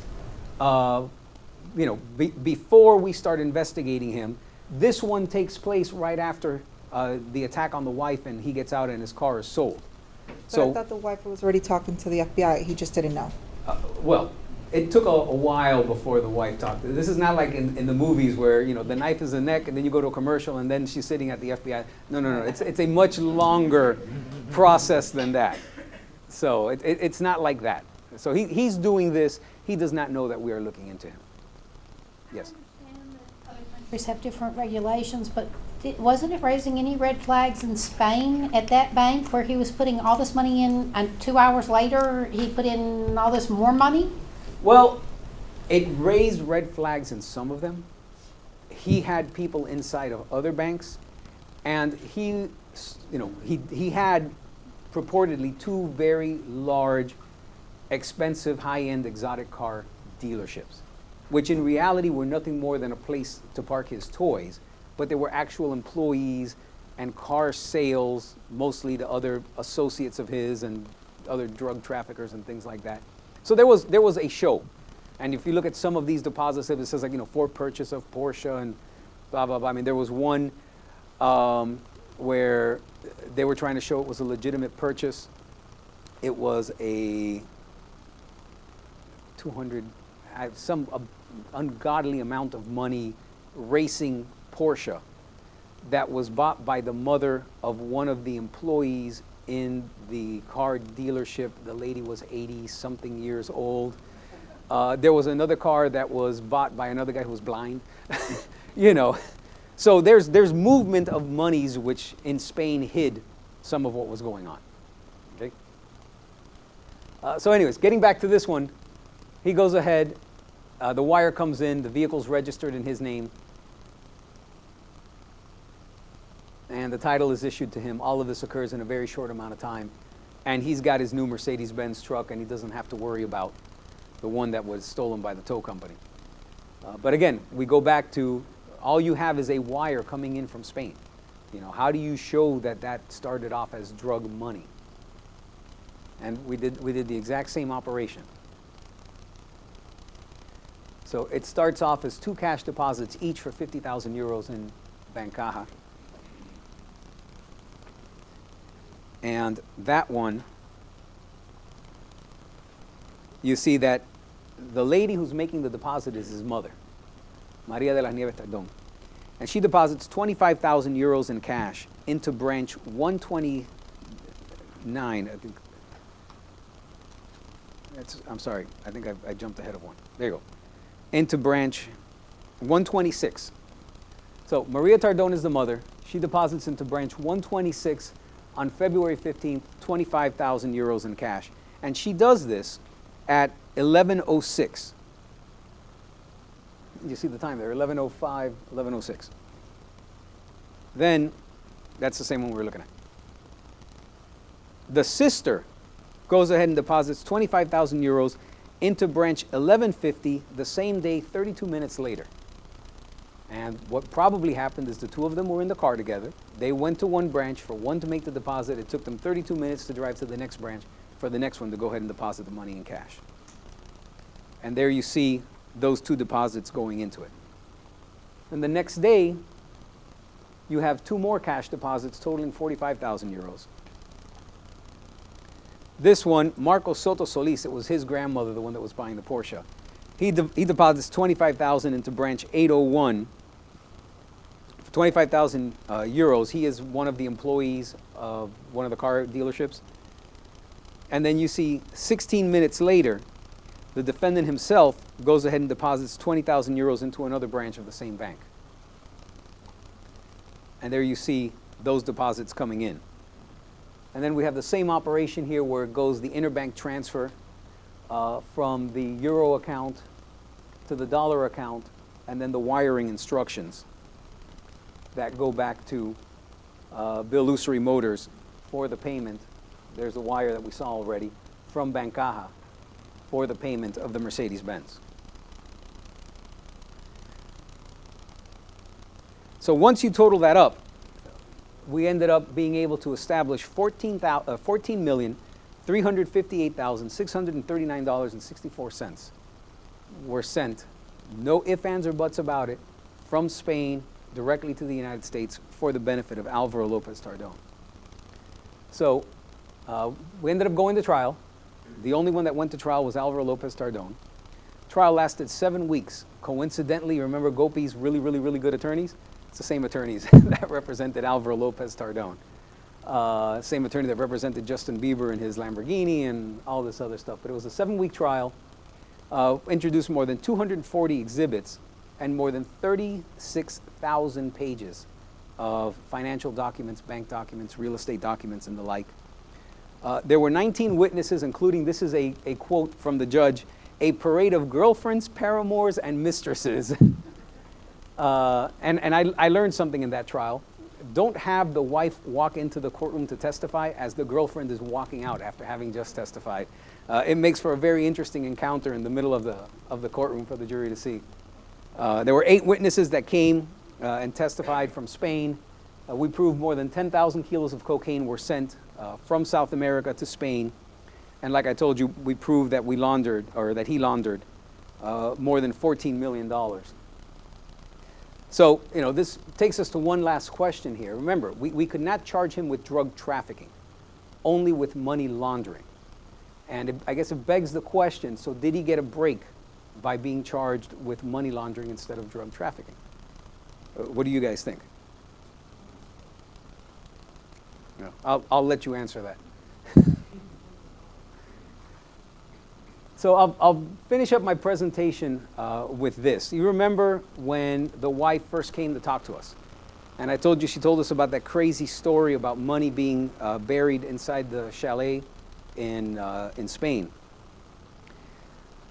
you know, before we start investigating him. This one takes place right after the attack on the wife, and he gets out and his car is sold. But I thought the wife was already talking to the FBI. He just didn't know. Well, it took a while before the wife talked. This is not like in the movies where, you know, the knife is the neck and then you go to a commercial and then she's sitting at the FBI. No, no, no. It's a much longer process than that. So it's not like that. So he's doing this. He does not know that we are looking into him. Yes. I understand that other countries have different regulations, but wasn't it raising any red flags in Spain at that bank where he was putting all this money in and 2 hours later he put in all this more money? Well, it raised red flags in some of them. He had people inside of other banks, and he had purportedly 2 very large, expensive, high-end exotic car dealerships, which in reality were nothing more than a place to park his toys, but there were actual employees and car sales, mostly to other associates of his and other drug traffickers and things like that. So there was a show. And if you look at some of these deposits, it says like, you know, for purchase of Porsche and blah, blah, blah. I mean, there was one where they were trying to show it was a legitimate purchase. It was a 200, some ungodly amount of money racing Porsche that was bought by the mother of one of the employees in the car dealership. The lady was 80-something years old. There was another car that was bought by another guy who was blind. You know, so there's movement of monies which in Spain hid some of what was going on. Okay. So anyways, getting back to this one, he goes ahead. The wire comes in. The vehicle's registered in his name. And the title is issued to him. All of this occurs in a very short amount of time. And he's got his new Mercedes-Benz truck, and he doesn't have to worry about the one that was stolen by the tow company. But again, we go back to all you have is a wire coming in from Spain. You know, how do you show that that started off as drug money? And we did the exact same operation. So it starts off as 2 cash deposits each for 50,000 euros in Bancaja. And that one, you see that the lady who's making the deposit is his mother, Maria de las Nieves Tardón. And she deposits 25,000 euros in cash into branch 129, I think. I'm sorry, I think I jumped ahead of one. There you go. Into branch 126. So Maria Tardón is the mother. She deposits into branch 126 on February 15th, 25,000 euros in cash. And she does this at 11:06. You see the time there, 11:05, 11:06. Then, that's the same one we were looking at. The sister goes ahead and deposits 25,000 euros into branch 1150 the same day, 32 minutes later. And what probably happened is the two of them were in the car together. They went to one branch for one to make the deposit. It took them 32 minutes to drive to the next branch for the next one to go ahead and deposit the money in cash. And there you see those two deposits going into it. And the next day, you have 2 more cash deposits totaling 45,000 euros. This one, Marco Soto Solis, it was his grandmother, the one that was buying the Porsche. He deposits 25,000 into branch 801. For 25,000 euros. He is one of the employees of one of the car dealerships. And then you see 16 minutes later, the defendant himself goes ahead and deposits 20,000 euros into another branch of the same bank. And there you see those deposits coming in. And then we have the same operation here where it goes the interbank transfer from the euro account to the dollar account, and then the wiring instructions that go back to Bill Lucery Motors for the payment. There's a wire that we saw already from Bancaja for the payment of the Mercedes-Benz. So once you total that up, we ended up being able to establish $14,358,639.64 were sent, no ifs, ands, or buts about it, from Spain directly to the United States for the benefit of Alvaro Lopez Tardón. So we ended up going to trial. The only one that went to trial was Alvaro Lopez Tardón. Trial lasted 7 weeks. Coincidentally, remember Gopi's really good attorneys? It's the same attorneys that represented Alvaro Lopez Tardón. Same attorney that represented Justin Bieber in his Lamborghini and all this other stuff. But it was a 7-week trial, introduced more than 240 exhibits and more than 36,000 pages of financial documents, bank documents, real estate documents, and the like. There were 19 witnesses, including, this is a quote from the judge, a parade of girlfriends, paramours, and mistresses. And I learned something in that trial. Don't have the wife walk into the courtroom to testify as the girlfriend is walking out after having just testified. It makes for a very interesting encounter in the middle of the courtroom for the jury to see. There were 8 witnesses that came and testified from Spain. We proved more than 10,000 kilos of cocaine were sent from South America to Spain. And like I told you, we proved that we laundered, or that he laundered, more than $14 million. So, you know, this takes us to one last question here. Remember, we could not charge him with drug trafficking, only with money laundering. And I guess it begs the question, so did he get a break by being charged with money laundering instead of drug trafficking? What do you guys think? No, I'll let you answer that. So I'll finish up my presentation with this. You remember when the wife first came to talk to us? And I told you, she told us about that crazy story about money being buried inside the chalet in Spain.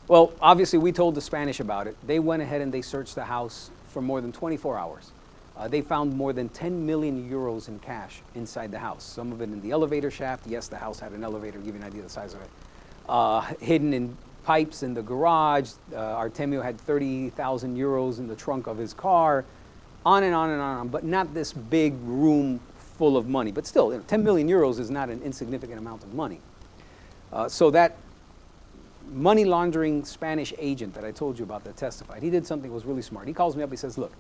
Well, obviously we told the Spanish about it. They went ahead and they searched the house for more than 24 hours. They found more than 10 million euros in cash inside the house. Some of it in the elevator shaft. Yes, the house had an elevator, to give you an idea of the size of it. Hidden in pipes in the garage. Artemio had 30,000 euros in the trunk of his car. On and on and on, but not this big room full of money. But still, 10 million euros is not an insignificant amount of money. So that money laundering Spanish agent that I told you about that testified, he did something that was really smart. He calls me up, he says, look,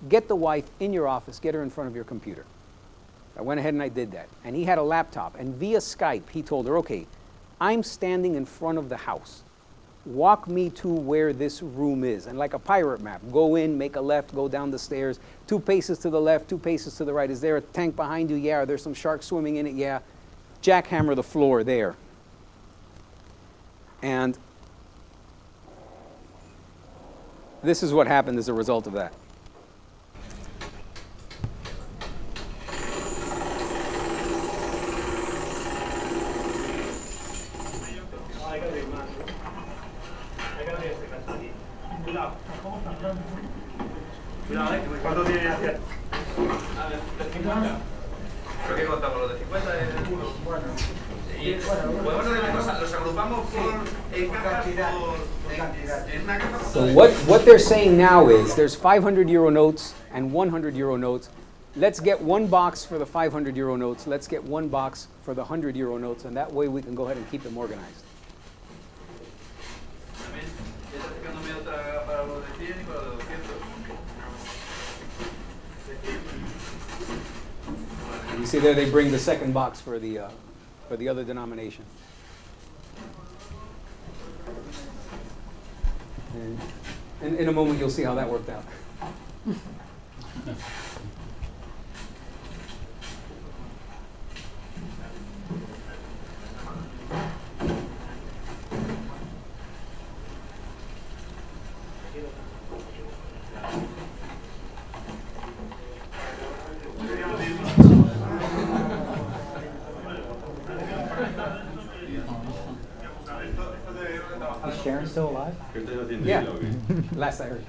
get the wife in your office, get her in front of your computer. I went ahead and I did that. And he had a laptop, and via Skype, he told her, okay, I'm standing in front of the house. Walk me to where this room is. And like a pirate map, go in, make a left, go down the stairs, 2 paces to the left, 2 paces to the right. Is there a tank behind you? Yeah. Are there some sharks swimming in it? Yeah. Jackhammer the floor there. And this is what happened as a result of that. ¿Cuánto tiene hacia? ¿Pero qué contamos? ¿Los de 50? Bueno. Podemos hacer una cosa, los agrupamos por cajas en una caja. So what they're saying now is there's 500 euro notes and 100 euro notes. Let's get 1 box for the 500 euro notes. Let's get 1 box for the 100 euro notes, and that way we can go ahead and keep them organized. You see there, they bring the second box for the other denomination. And in a moment, you'll see how that worked out. Is Sharon still alive? Yeah, last I heard.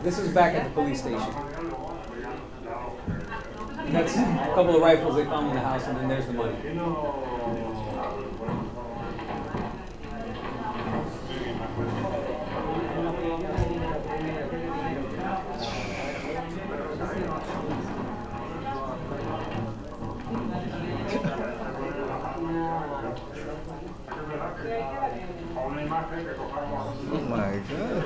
This is back at the police station. And that's a couple of rifles they found in the house, and then there's the money. Oh my God.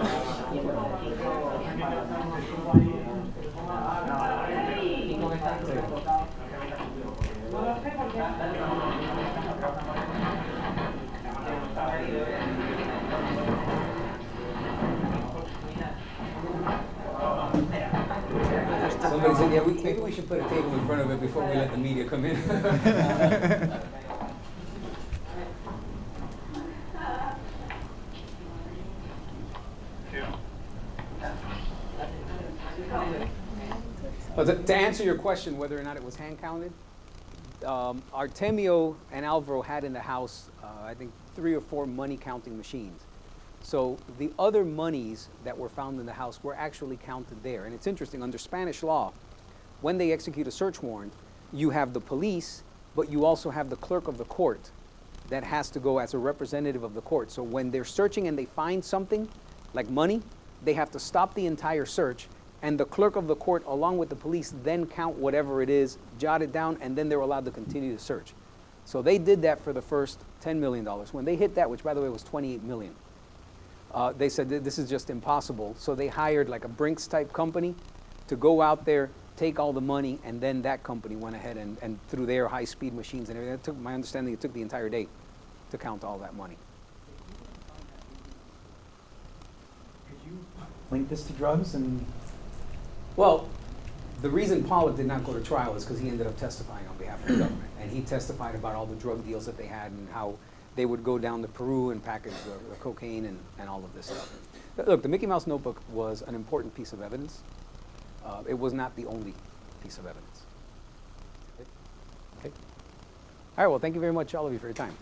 Somebody said, yeah, maybe we should put a table in front of it before we let the media come in. But to answer your question, whether or not it was hand counted, Artemio and Alvaro had in the house, I think, 3 or 4 money counting machines. So the other monies that were found in the house were actually counted there. And it's interesting, under Spanish law, when they execute a search warrant, you have the police, but you also have the clerk of the court that has to go as a representative of the court. So when they're searching and they find something, like money, they have to stop the entire search, and the clerk of the court, along with the police, then count whatever it is, jot it down, and then they're allowed to continue to search. So they did that for the first $10 million. When they hit that, which by the way was $28 million, they said this is just impossible. So they hired like a Brinks type company to go out there, take all the money, and then that company went ahead and through their high-speed machines and everything. It took, my understanding, it took the entire day to count all that money. Could you link this to drugs and? Well, the reason Pollock did not go to trial is because he ended up testifying on behalf of the government. And he testified about all the drug deals that they had and how they would go down to Peru and package the cocaine and all of this stuff. Look, the Mickey Mouse Notebook was an important piece of evidence. It was not the only piece of evidence. Okay? All right, well, thank you very much, all of you, for your time.